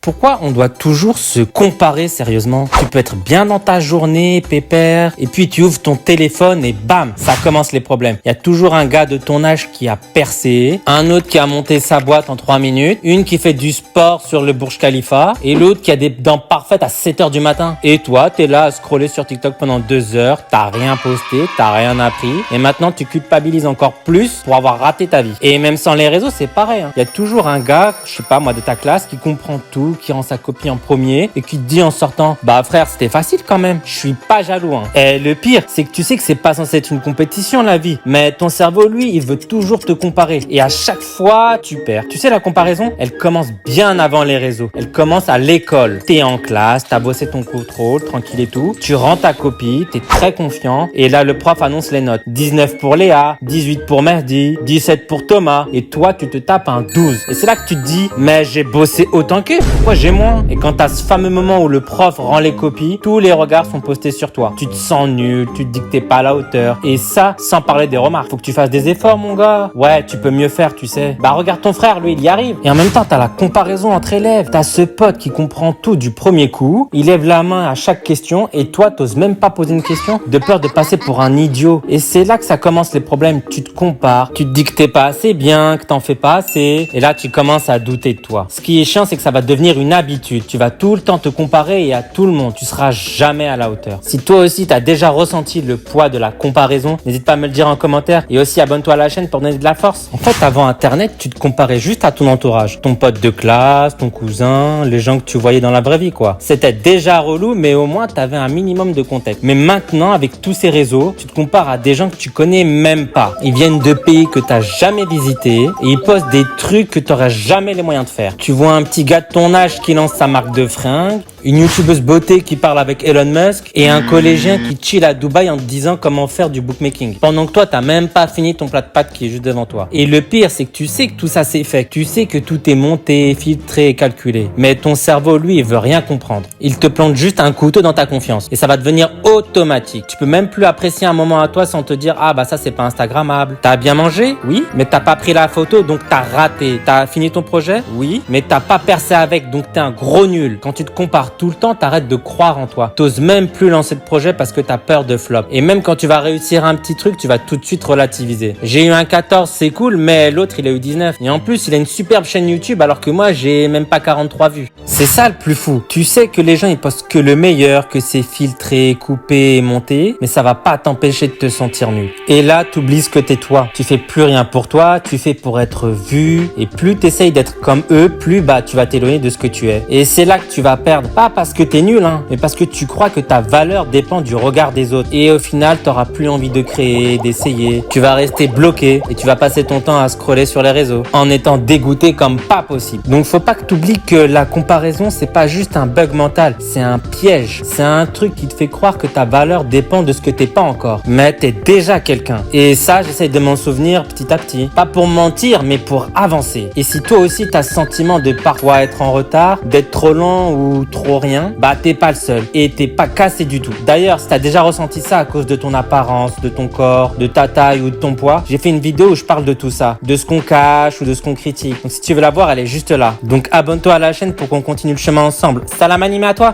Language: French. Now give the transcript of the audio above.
Pourquoi on doit toujours se comparer sérieusement? Tu peux être bien dans ta journée, pépère, et puis tu ouvres ton téléphone et bam, ça commence les problèmes. Il y a toujours un gars de ton âge qui a percé, un autre qui a monté sa boîte en 3 minutes, une qui fait du sport sur le Burj Khalifa, et l'autre qui a des dents parfaites à 7 heures du matin. Et toi, t'es là à scroller sur TikTok pendant 2 heures, t'as rien posté, t'as rien appris, et maintenant tu culpabilises encore plus pour avoir raté ta vie. Et même sans les réseaux, c'est pareil, hein. Il y a toujours un gars, je sais pas moi, de ta classe qui comprend tout, qui rend sa copie en premier et qui te dit en sortant: bah frère, c'était facile quand même, je suis pas jaloux, hein. Et le pire, c'est que tu sais que c'est pas censé être une compétition la vie, mais ton cerveau lui, il veut toujours te comparer et à chaque fois tu perds. Tu sais, la comparaison, elle commence bien avant les réseaux, elle commence à l'école. T'es en classe, t'as bossé ton contrôle tranquille et tout, tu rends ta copie, t'es très confiant et là le prof annonce les notes: 19 pour Léa, 18 pour Mehdi, 17 pour Thomas, et toi tu te tapes un 12. Et c'est là que tu te dis: mais j'ai bossé autant qu'eux, pourquoi j'ai moins? Et quand t'as ce fameux moment où le prof rend les copies, tous les regards sont postés sur toi. Tu te sens nul, tu te dis que t'es pas à la hauteur. Et ça, sans parler des remarques. Faut que tu fasses des efforts, mon gars. Ouais, tu peux mieux faire, tu sais. Bah regarde ton frère, lui, il y arrive. Et en même temps, t'as la comparaison entre élèves. T'as ce pote qui comprend tout du premier coup. Il lève la main à chaque question et toi, t'oses même pas poser une question de peur de passer pour un idiot. Et c'est là que ça commence les problèmes. Tu te compares, tu te dis que t'es pas assez bien, que t'en fais pas assez. Et là, tu commences à douter de toi. Ce qui est chiant, c'est que ça va devenir une habitude. Tu vas tout le temps te comparer et à tout le monde. Tu seras jamais à la hauteur. Si toi aussi t'as déjà ressenti le poids de la comparaison, n'hésite pas à me le dire en commentaire et aussi abonne-toi à la chaîne pour donner de la force. En fait, avant Internet, tu te comparais juste à ton entourage. Ton pote de classe, ton cousin, les gens que tu voyais dans la vraie vie, quoi. C'était déjà relou, mais au moins t'avais un minimum de contexte. Mais maintenant, avec tous ces réseaux, tu te compares à des gens que tu connais même pas. Ils viennent de pays que t'as jamais visités et ils postent des trucs que t'aurais jamais les moyens de faire. Tu vois un petit gars de ton âge qui lance sa marque de fringues, une youtubeuse beauté qui parle avec Elon Musk et un collégien qui chill à Dubaï en te disant comment faire du bookmaking. Pendant que toi, t'as même pas fini ton plat de pâtes qui est juste devant toi. Et le pire, c'est que tu sais que tout ça c'est fait. Tu sais que tout est monté, filtré et calculé. Mais ton cerveau, lui, il veut rien comprendre. Il te plante juste un couteau dans ta confiance. Et ça va devenir automatique. Tu peux même plus apprécier un moment à toi sans te dire: ah bah ça c'est pas instagrammable. T'as bien mangé? Oui. Mais t'as pas pris la photo, donc t'as raté. T'as fini ton projet? Oui. Mais t'as pas percé avec, donc t'es un gros nul. Quand tu te compares tout le temps, t'arrêtes de croire en toi. T'oses même plus lancer de projet parce que t'as peur de flop. Et même quand tu vas réussir un petit truc, tu vas tout de suite relativiser. J'ai eu un 14, c'est cool, mais l'autre il a eu 19. Et en plus, il a une superbe chaîne YouTube alors que moi, j'ai même pas 43 vues. C'est ça le plus fou. Tu sais que les gens ils postent que le meilleur, que c'est filtré, coupé et monté, mais ça va pas t'empêcher de te sentir nul. Et là, t'oublies ce que t'es toi. Tu fais plus rien pour toi, tu fais pour être vu. Et plus t'essayes d'être comme eux, plus tu vas t'éloigner de ce que tu es. Et c'est là que tu vas perdre. Pas parce que t'es nul, hein, mais parce que tu crois que ta valeur dépend du regard des autres. Et au final, t'auras plus envie de créer, d'essayer. Tu vas rester bloqué et tu vas passer ton temps à scroller sur les réseaux en étant dégoûté comme pas possible. Donc faut pas que t'oublies que la comparaison, c'est pas juste un bug mental, c'est un piège. C'est un truc qui te fait croire que ta valeur dépend de ce que t'es pas encore. Mais t'es déjà quelqu'un. Et ça, j'essaye de m'en souvenir petit à petit. Pas pour mentir, mais pour avancer. Et si toi aussi t'as ce sentiment de parfois être en retard, d'être trop lent ou trop rien, bah t'es pas le seul et t'es pas cassé du tout. D'ailleurs, si t'as déjà ressenti ça à cause de ton apparence, de ton corps, de ta taille ou de ton poids, j'ai fait une vidéo où je parle de tout ça, de ce qu'on cache ou de ce qu'on critique. Donc si tu veux la voir, elle est juste là. Donc abonne-toi à la chaîne pour qu'on continue le chemin ensemble. Salam animé à toi!